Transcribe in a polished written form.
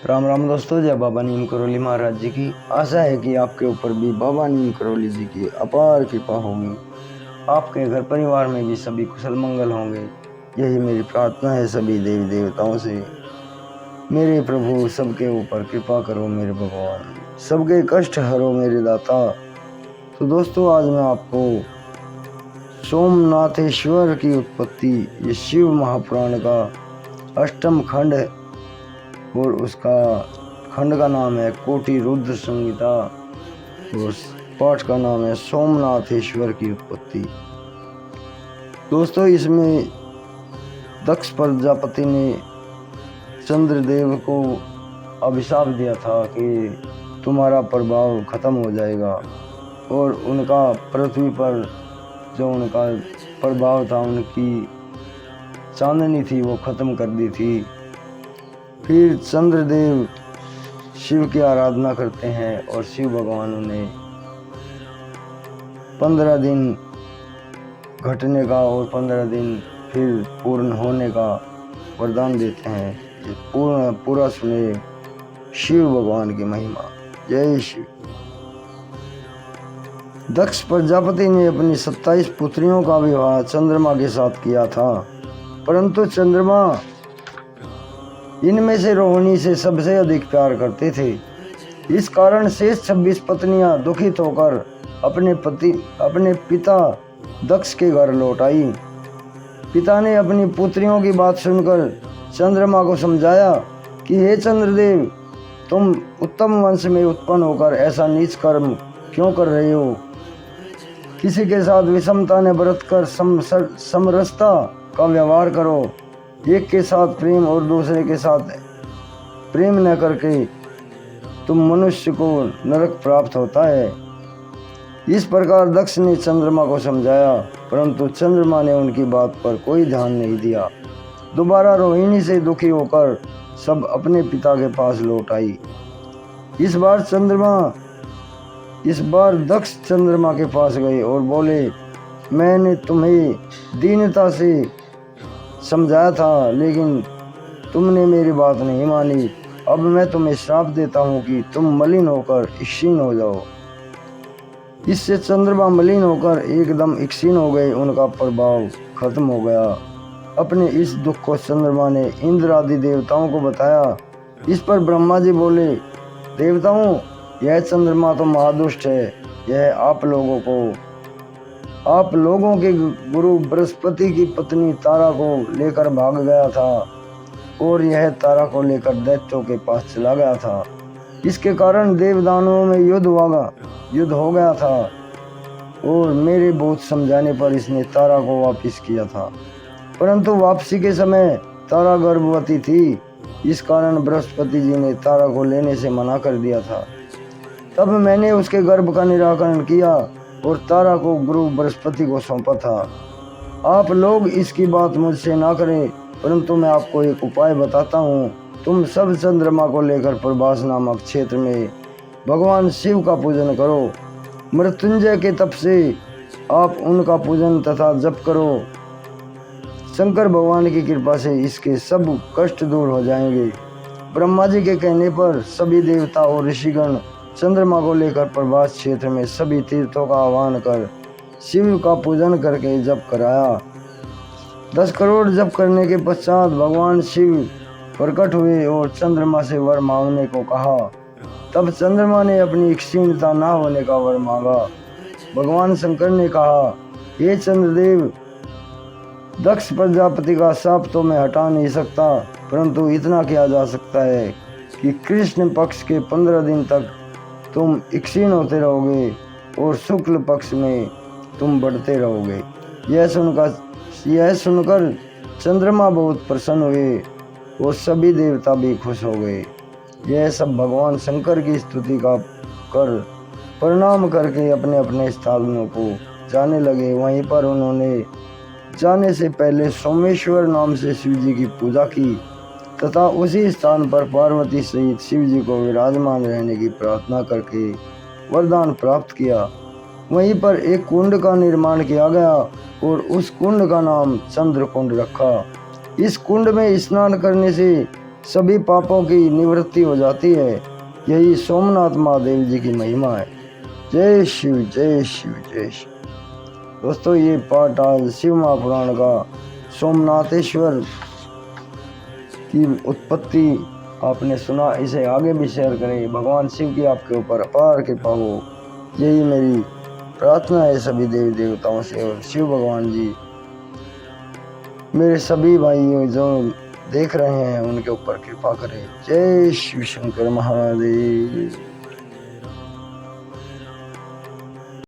राम राम दोस्तों, जय बाबा नीम करोली महाराज जी की। आशा है कि आपके ऊपर भी बाबा नीम करोली जी की अपार कृपा होगी। आपके घर परिवार में भी सभी कुशल मंगल होंगे, यही मेरी प्रार्थना है सभी देवी देवताओं से। मेरे प्रभु सबके ऊपर कृपा करो मेरे भगवान, सबके कष्ट हरो मेरे दाता। तो दोस्तों, आज मैं आपको सोमनाथेश्वर की उत्पत्ति, ये शिव महापुराण का अष्टम खंड और उसका खंड का नाम है कोटि रुद्र संहिता और पाठ का नाम है सोमनाथेश्वर की उत्पत्ति। दोस्तों, इसमें दक्ष प्रजापति ने चंद्रदेव को अभिशाप दिया था कि तुम्हारा प्रभाव खत्म हो जाएगा, और उनका पृथ्वी पर जो उनका प्रभाव था, उनकी चांदनी थी, वो खत्म कर दी थी। फिर चंद्रदेव शिव की आराधना करते हैं और शिव भगवान उन्हें 15 दिन घटने का और 15 दिन फिर पूर्ण होने का वरदान देते हैं। पूरा सुने शिव भगवान की महिमा। जय शिव। दक्ष प्रजापति ने अपनी 27 पुत्रियों का विवाह चंद्रमा के साथ किया था, परंतु चंद्रमा इनमें से रोहिणी से सबसे अधिक प्यार करते थे। इस कारण शेष 26 पत्नियां दुखित होकर अपने पिता दक्ष के घर लौट आई। पिता ने अपनी पुत्रियों की बात सुनकर चंद्रमा को समझाया कि हे चंद्रदेव, तुम उत्तम वंश में उत्पन्न होकर ऐसा नीच कर्म क्यों कर रहे हो। किसी के साथ विषमता ने बरत कर समरसता का व्यवहार करो। एक के साथ प्रेम और दूसरे के साथ प्रेम न करके तुम मनुष्य को नरक प्राप्त होता है। इस प्रकार दक्ष ने चंद्रमा को समझाया, परंतु चंद्रमा ने उनकी बात पर कोई ध्यान नहीं दिया। दोबारा रोहिणी से दुखी होकर सब अपने पिता के पास लौट आई। इस बार दक्ष चंद्रमा के पास गए और बोले, मैंने तुम्हें दीनता से समझाया था, लेकिन तुमने मेरी बात नहीं मानी। अब मैं तुम्हें श्राप देता हूँ कि तुम मलिन होकर क्षीण हो जाओ। इससे चंद्रमा मलिन होकर एकदम क्षीण हो गए, उनका प्रभाव खत्म हो गया। अपने इस दुख को चंद्रमा ने इंद्र आदि देवताओं को बताया। इस पर ब्रह्मा जी बोले, देवताओं, यह चंद्रमा तो महादुष्ट है। यह आप लोगों के गुरु बृहस्पति की पत्नी तारा को लेकर भाग गया था, और यह तारा को लेकर दैत्यों के पास चला गया था। इसके कारण देवदानवों में युद्ध हो गया था, और मेरे बहुत समझाने पर इसने तारा को वापस किया था, परंतु वापसी के समय तारा गर्भवती थी। इस कारण बृहस्पति जी ने तारा को लेने से मना कर दिया था। तब मैंने उसके गर्भ का निराकरण किया और तारा को गुरु बृहस्पति को सौंपा था। आप लोग इसकी बात मुझसे ना करें, परंतु मैं आपको एक उपाय बताता हूँ। तुम सब चंद्रमा को लेकर प्रभास नामक क्षेत्र में भगवान शिव का पूजन करो। मृत्युंजय के तप से आप उनका पूजन तथा जप करो। शंकर भगवान की कृपा से इसके सब कष्ट दूर हो जाएंगे। ब्रह्मा जी के कहने पर सभी देवता और ऋषिगण चंद्रमा को लेकर प्रभास क्षेत्र में सभी तीर्थों का आह्वान कर शिव का पूजन करके जप कराया। 10 करोड़ जप करने के पश्चात भगवान शिव प्रकट हुए और चंद्रमा से वर मांगने को कहा। तब चंद्रमा ने अपनी क्षीणता न होने का वर मांगा। भगवान शंकर ने कहा, हे चंद्रदेव, दक्ष प्रजापति का शाप तो मैं हटा नहीं सकता, परंतु इतना किया जा सकता है कि कृष्ण पक्ष के 15 दिन तक तुम क्षीण होते रहोगे और शुक्ल पक्ष में तुम बढ़ते रहोगे। यह सुनकर चंद्रमा बहुत प्रसन्न हुए और सभी देवता भी खुश हो गए। यह सब भगवान शंकर की स्तुति का कर प्रणाम करके अपने अपने स्थानों को जाने लगे। वहीं पर उन्होंने जाने से पहले सोमेश्वर नाम से शिव जी की पूजा की तथा उसी स्थान पर पार्वती सहित शिव जी को विराजमान रहने की प्रार्थना करके वरदान प्राप्त किया। वहीं पर एक कुंड का निर्माण किया गया और उस कुंड का नाम चंद्र कुंड रखा। इस कुंड में स्नान करने से सभी पापों की निवृत्ति हो जाती है। यही सोमनाथ महादेव जी की महिमा है। जय शिव जय शिव जय शिव। दोस्तों, ये पाठ आज शिव महापुराण का सोमनाथेश्वर की उत्पत्ति आपने सुना। इसे आगे भी शेयर करें। भगवान शिव की आपके ऊपर अपार कृपा हो, यही मेरी प्रार्थना है सभी देवी देवताओं से। और शिव भगवान जी मेरे सभी भाइयों जो देख रहे हैं उनके ऊपर कृपा करें। जय शिव शंकर महादेव।